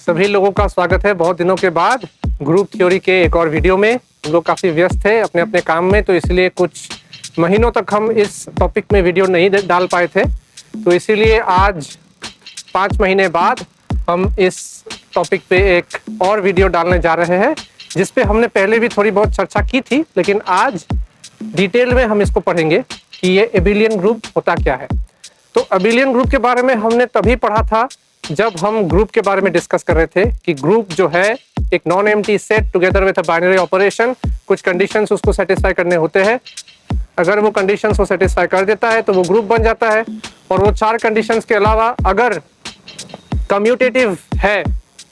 सभी लोगों का स्वागत है बहुत दिनों के बाद ग्रुप थ्योरी के एक और वीडियो में। हम लोग काफ़ी व्यस्त थे अपने अपने काम में, तो इसलिए कुछ महीनों तक हम इस टॉपिक में वीडियो नहीं डाल पाए थे। तो इसीलिए आज 5 महीने बाद हम इस टॉपिक पे एक और वीडियो डालने जा रहे हैं, जिस पे हमने पहले भी थोड़ी बहुत चर्चा की थी, लेकिन आज डिटेल में हम इसको पढ़ेंगे कि ये एबिलियन ग्रुप होता क्या है। तो एबिलियन ग्रुप के बारे में हमने तभी पढ़ा था जब हम ग्रुप के बारे में डिस्कस कर रहे थे कि ग्रुप जो है एक non empty set together with a binary operation, कुछ कंडीशंस उसको सेटिस्फाई करने होते हैं। अगर वो कंडीशंस को सेटिस्फाई कर देता है तो वो ग्रुप बन जाता है, और वो 4 कंडीशंस के अलावा अगर कम्यूटेटिव है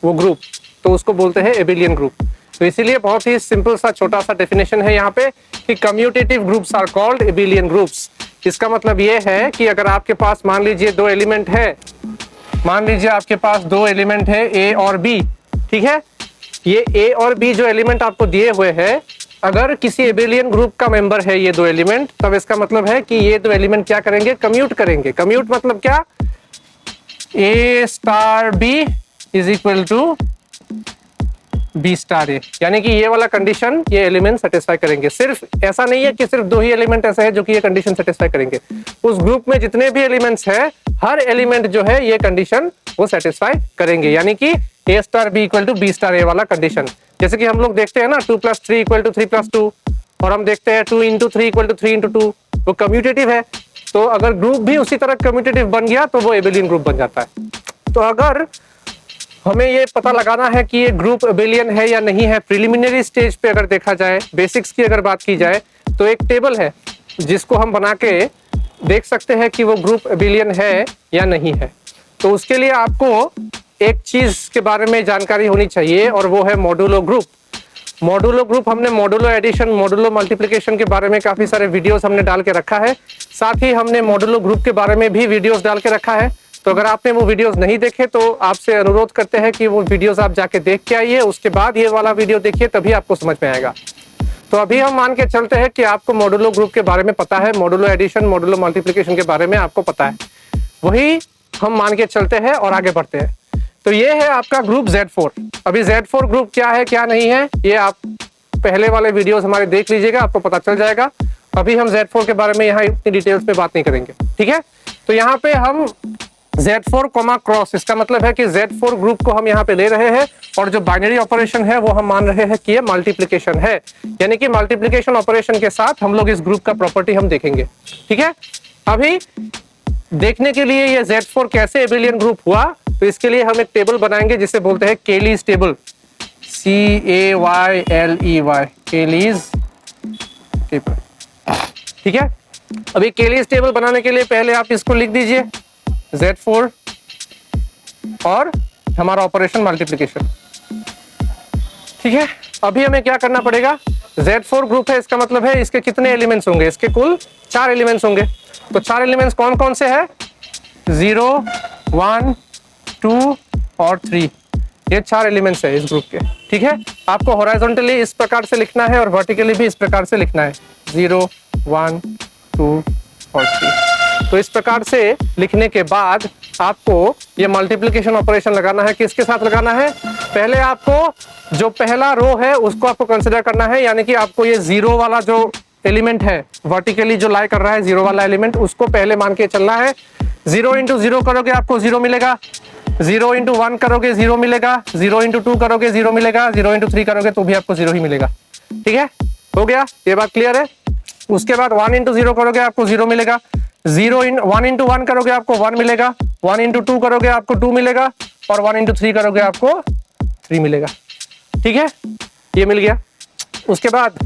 वो ग्रुप तो उसको बोलते हैं एबिलियन ग्रुप। तो इसीलिए बहुत ही सिंपल सा छोटा सा डेफिनेशन है यहाँ पे कि commutative groups are called abelian groups. इसका मतलब ये है कि अगर आपके पास मान लीजिए 2 एलिमेंट है, मान लीजिए आपके पास 2 एलिमेंट है ए और बी, ठीक है। ये ए और बी जो एलिमेंट आपको दिए हुए हैं, अगर किसी एबिलियन ग्रुप का मेंबर है ये 2 एलिमेंट, तब इसका मतलब है कि ये 2 एलिमेंट क्या करेंगे, कम्यूट करेंगे। कम्यूट मतलब क्या, A star B is equal to B star A, यानी कि ये वाला कंडीशन ये एलिमेंट सेटिस्फाई करेंगे। सिर्फ ऐसा नहीं है कि सिर्फ 2 ही एलिमेंट ऐसे हैं जो कि ये कंडीशन सेटिस्फाई करेंगे। उस ग्रुप में जितने भी एलिमेंट्स हैं, हर एलिमेंट जो है ये कंडीशन वो सेटिस्फाई करेंगे, यानी कि A star B equal to B star A वाला कंडीशन। जैसे कि हम लोग देखते हैं ना 2 + 3 इक्वल टू 3 + 2, और हम देखते हैं 2 × 3 इक्वल टू 3 × 2, वो कम्यूटेटिव है। तो अगर ग्रुप भी उसी तरह कम्यूटेटिव बन गया तो वो एबिलियन ग्रुप बन जाता है। तो अगर हमें ये पता लगाना है कि ये ग्रुप एबिलियन है या नहीं है, प्रिलिमिनरी स्टेज पे अगर देखा जाए, बेसिक्स की अगर बात की जाए, तो एक टेबल है जिसको हम बना के देख सकते हैं कि वो ग्रुप एबिलियन है या नहीं है। तो उसके लिए आपको एक चीज के बारे में जानकारी होनी चाहिए, और वो है मॉडुलो ग्रुप। मॉडुलो ग्रुप हमने मॉडुलो एडिशन, मॉडुलो मल्टीप्लिकेशन के बारे में काफी सारे वीडियोस हमने डाल के रखा है। साथ ही हमने मॉडुलो ग्रुप के बारे में भी वीडियोस डाल के रखा है। तो अगर आपने वो वीडियोस नहीं देखे तो आपसे अनुरोध करते हैं कि वो वीडियोस आप जाके देख के आइए, उसके बाद ये वाला वीडियो देखिए, तभी आपको समझ में आएगा। तो अभी हम मान के चलते हैं कि आपको मॉडुलो ग्रुप के बारे में पता है, मॉडुलो एडिशन, मॉडुलो मल्टीप्लिकेशन के बारे में आपको पता है, वही हम मान के चलते हैं और आगे बढ़ते हैं। तो ये है आपका ग्रुप Z4। अभी Z4 ग्रुप क्या है क्या नहीं है, ये आप पहले वाले वीडियोस हमारे देख लीजिएगा, आपको पता चल जाएगा। अभी हम Z4 के बारे में यहाँ इतनी डिटेल्स में बात नहीं करेंगे, ठीक है। तो यहाँ पे हम Z4 क्रॉस, इसका मतलब है कि Z4 ग्रुप को हम यहाँ पे ले रहे हैं, और जो बाइनरी ऑपरेशन है वो हम मान रहे हैं कि ये मल्टीप्लिकेशन है, यानी कि मल्टीप्लिकेशन ऑपरेशन के साथ हम लोग इस ग्रुप का प्रॉपर्टी हम देखेंगे, ठीक है। अभी देखने के लिए ये Z4 कैसे एबिलियन ग्रुप हुआ, तो इसके लिए हम एक टेबल बनाएंगे जिसे बोलते हैं केलीज टेबल, CAYLEY, केलीज टेबल, ठीक है। अभी केलीज टेबल बनाने के लिए पहले आप इसको लिख दीजिए Z4 और हमारा ऑपरेशन मल्टीप्लिकेशन, ठीक है। अभी हमें क्या करना पड़ेगा, Z4 ग्रुप है, इसका मतलब है इसके कितने एलिमेंट्स होंगे, इसके कुल 4 एलिमेंट्स होंगे। तो 4 एलिमेंट्स कौन कौन से हैं, 0, 1, 2 और 3, ये 4 एलिमेंट्स है इस ग्रुप के, ठीक है। आपको हॉरिजॉन्टली इस प्रकार से लिखना है और वर्टिकली भी इस प्रकार से लिखना है, 0, 1, 2 और 3। तो इस प्रकार से लिखने के बाद आपको ये मल्टीप्लिकेशन ऑपरेशन लगाना है। किसके साथ लगाना है, पहले आपको जो पहला रो है उसको आपको कंसिडर करना है, यानी कि आपको ये 0 वाला जो एलिमेंट है, वर्टिकली जो लाई कर रहा है 0 वाला एलिमेंट, उसको पहले मान के चलना है। 0 × 0 करोगे आपको 0 मिलेगा, 0 × 1 करोगे 0 मिलेगा, 0 × 2 करोगे 0 मिलेगा, 0 × 3 करोगे तो भी आपको 0 ही मिलेगा, ठीक है। हो गया, ये बात क्लियर है। उसके बाद 1 × 0 करोगे आपको 0 मिलेगा, 1 × 1 करोगे आपको 1 मिलेगा, 1 × 2 करोगे आपको 2 मिलेगा, और 1 × 3 करोगे आपको 3 मिलेगा, ठीक है। ये मिल गया। उसके बाद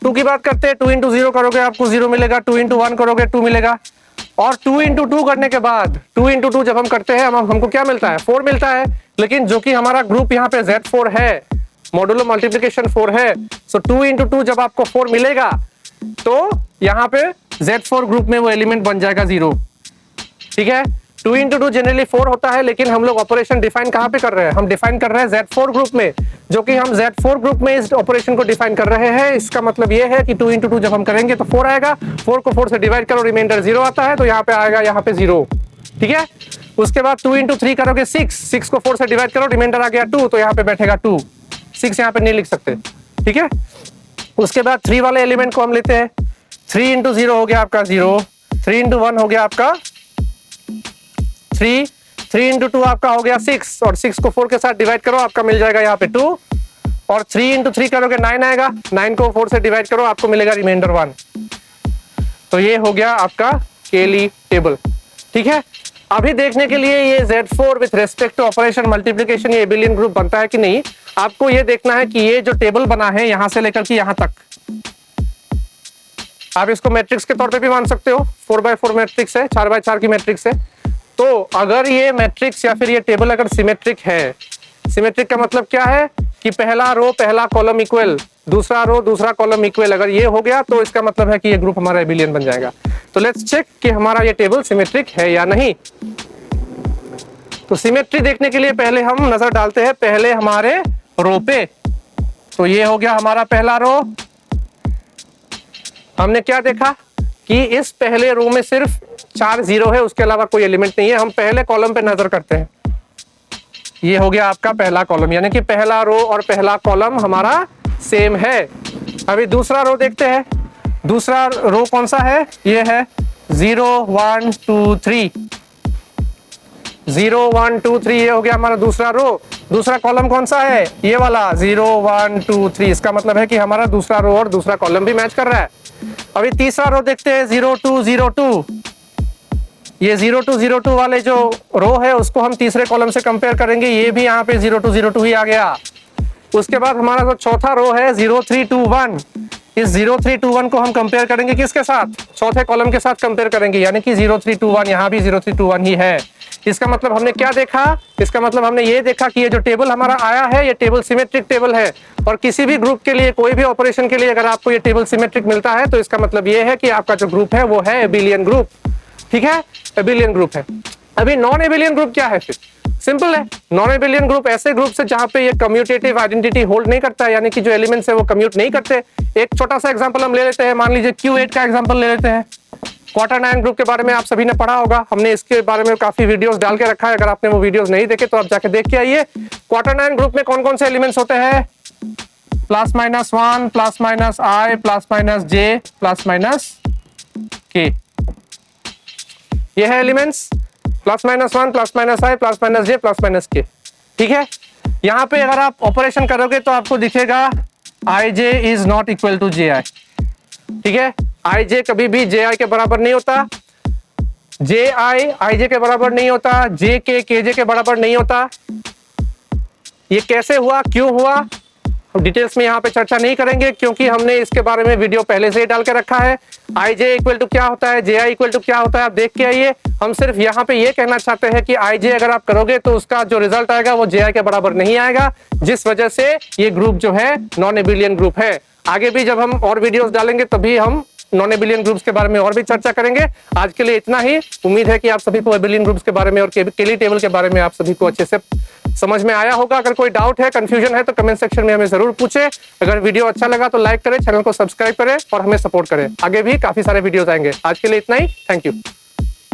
2 की बात करते हैं, 2 × 0 करोगे आपको 0 मिलेगा, 2 × 1 करोगे 2 मिलेगा, और 2 × 2 करने के बाद 2 × 2 जब हम करते हैं हमको क्या मिलता है, 4 मिलता है। लेकिन जो कि हमारा ग्रुप यहाँ पे Z4 है, मॉडुलो मल्टीप्लिकेशन 4 है, सो 2 × 2 जब आपको 4 मिलेगा तो यहाँ पे Z4 ग्रुप में वो एलिमेंट बन जाएगा 0, ठीक है। 2 × 2 जनरली 4 होता है, लेकिन हम लोग ऑपरेशन डिफाइन कहाँ पे कर रहे हैं, हम डिफाइन कर रहे हैं Z4 ग्रुप में, जो कि हम Z4 ग्रुप में इस ऑपरेशन को डिफाइन कर रहे हैं। इसका मतलब ये है कि 2 × 2 जब हम करेंगे तो 4 आएगा, 4 को 4 से डिवाइड करो, रिमाइंडर 0 आता है, तो यहाँ पे आएगा यहाँ पे 0, ठीक है। उसके बाद 2 इंटू 3 करोगे 6 को 4 से डिवाइड करो, रिमाइंडर आ गया 2, तो यहाँ पे बैठेगा 2, 6 यहाँ पे नहीं लिख सकते, ठीक है। उसके बाद 3 वाले एलिमेंट को हम लेते हैं, 3 इंटू 0 हो गया आपका 0, 3 इंटू 1 हो गया आपका 3, 3 इंटू 2 आपका हो गया 6, और 6 को 4 के साथ डिवाइड करो, आपका मिल जाएगा यहाँ पे 2, और 3 इंटू 3 करोगे 9 आएगा, 9 को 4 से डिवाइड करो, आपको मिलेगा रिमाइंडर 1। तो ये हो गया आपका केली टेबल, ठीक है। अभी देखने के लिए ये Z4 with respect to operation multiplication ये एबिलियन ग्रुप बनता है कि नहीं, आपको ये देखना है कि ये जो टेबल बना है यहां से लेकर के यहां तक, आप इसको मैट्रिक्स के तौर पे भी मान सकते हो, 4x4 मैट्रिक्स है, 4x4 की मैट्रिक्स है। तो अगर ये मैट्रिक्स या फिर ये टेबल अगर सिमेट्रिक है, सिमेट्रिक का मतलब क्या है कि पहला रो पहला कॉलम इक्वल, दूसरा रो दूसरा कॉलम इक्वल, अगर ये हो गया तो इसका मतलब है कि ये ग्रुप हमारा एबिलियन बन जाएगा। तो लेट्स चेक कि हमारा ये टेबल सिमेट्रिक है या नहीं। तो सिमेट्री देखने के लिए पहले हम नजर डालते हैं पहले हमारे रो पे। तो ये हो गया हमारा पहला रो। हमने क्या देखा कि इस पहले रो में सिर्फ 4 0 है, उसके अलावा कोई एलिमेंट नहीं है। हम पहले कॉलम पे नजर करते हैं, ये हो गया आपका पहला कॉलम, यानी कि पहला रो और पहला कॉलम हमारा सेम है। अभी दूसरा रो देखते हैं, दूसरा रो कौन सा है, ये है 0 1 2 3, 0 1 2 3, ये हो गया हमारा दूसरा रो। दूसरा कॉलम कौन सा है, ये वाला 0 1 2 3, इसका मतलब है कि हमारा दूसरा रो और दूसरा कॉलम भी मैच कर रहा है। अभी तीसरा रो देखते हैं 0 2 0 2, ये 0 2 0 2 वाले जो रो है उसको हम तीसरे कॉलम से कंपेयर करेंगे, ये भी यहाँ पे 0 2 0 2 ही आ गया। उसके बाद हमारा जो चौथा रो है 0 3 2 1, इस 0 3 2 1 को हम कंपेयर करेंगे किसके साथ, चौथे कॉलम के साथ कंपेयर करेंगे, यानी कि 0 3 2 1, यहाँ भी 0 3 2 1 ही है। इसका मतलब हमने क्या देखा, इसका मतलब हमने ये देखा कि ये जो टेबल हमारा आया है ये टेबल सिमेट्रिक टेबल है। और किसी भी ग्रुप के लिए कोई भी ऑपरेशन के लिए अगर आपको ये टेबल सिमेट्रिक मिलता है तो इसका मतलब ये है कि आपका जो ग्रुप है वो है एबिलियन ग्रुप, ठीक है, एबिलियन ग्रुप है। अभी नॉन एबिलियन ग्रुप क्या है, फिर सिंपल है। नॉन एबिलियन ग्रुप ऐसे ग्रुप से जहां पे ये कम्यूटेटिव आइडेंटिटी होल्ड नहीं करता है, यानी कि जो एलिमेंट्स है वो कम्यूट नहीं करते। एक छोटा सा एग्जांपल हम ले लेते हैं, मान लीजिए Q8 का एग्जांपल ले लेते हैं। क्वाटरनाइन ग्रुप के बारे में आप सभी ने पढ़ा होगा, हमने इसके बारे में काफी वीडियोस डाल के रखा है, अगर आपने वो वीडियोस नहीं देखे तो आप जाके देख के आइए। क्वाटरनाइन ग्रुप में कौन कौन से एलिमेंट्स होते हैं, +-1 +-i +-j +-k, ये है एलिमेंट्स +-1 +-i +-j +-k, ठीक है। यहाँ पे अगर आप ऑपरेशन करोगे तो आपको दिखेगा ij is not equal to ji, ठीक है। ij कभी भी ji के बराबर नहीं होता, ji ij के बराबर नहीं होता, jk kj के बराबर नहीं होता। ये कैसे हुआ, क्यों हुआ, डिटेल्स में यहाँ पे चर्चा नहीं करेंगे क्योंकि हमने इसके बारे में वीडियो पहले से ही डाल के रखा है। ij इक्वल टू क्या होता है, ji इक्वल टू क्या होता है, आप देख के आइए। हम सिर्फ यहाँ पे ये कहना चाहते हैं कि ij अगर आप करोगे तो उसका जो रिजल्ट आएगा वो ji के बराबर नहीं आएगा, जिस वजह से ये ग्रुप जो है नॉन एबिलियन ग्रुप है। आगे भी जब हम और वीडियोस डालेंगे तभी हम नॉन एबिलियन ग्रुप्स के बारे में और भी चर्चा करेंगे। आज के लिए इतना ही। उम्मीद है कि आप सभी को एबिलियन ग्रुप्स के बारे में और केली टेबल के बारे में आप सभी को अच्छे से समझ में आया होगा। अगर कोई डाउट है, कंफ्यूजन है तो कमेंट सेक्शन में हमें जरूर पूछे। अगर वीडियो अच्छा लगा तो लाइक करें, चैनल को सब्सक्राइब करें और हमें सपोर्ट करें। आगे भी काफी सारे वीडियोस आएंगे। आज के लिए इतना ही, थैंक यू।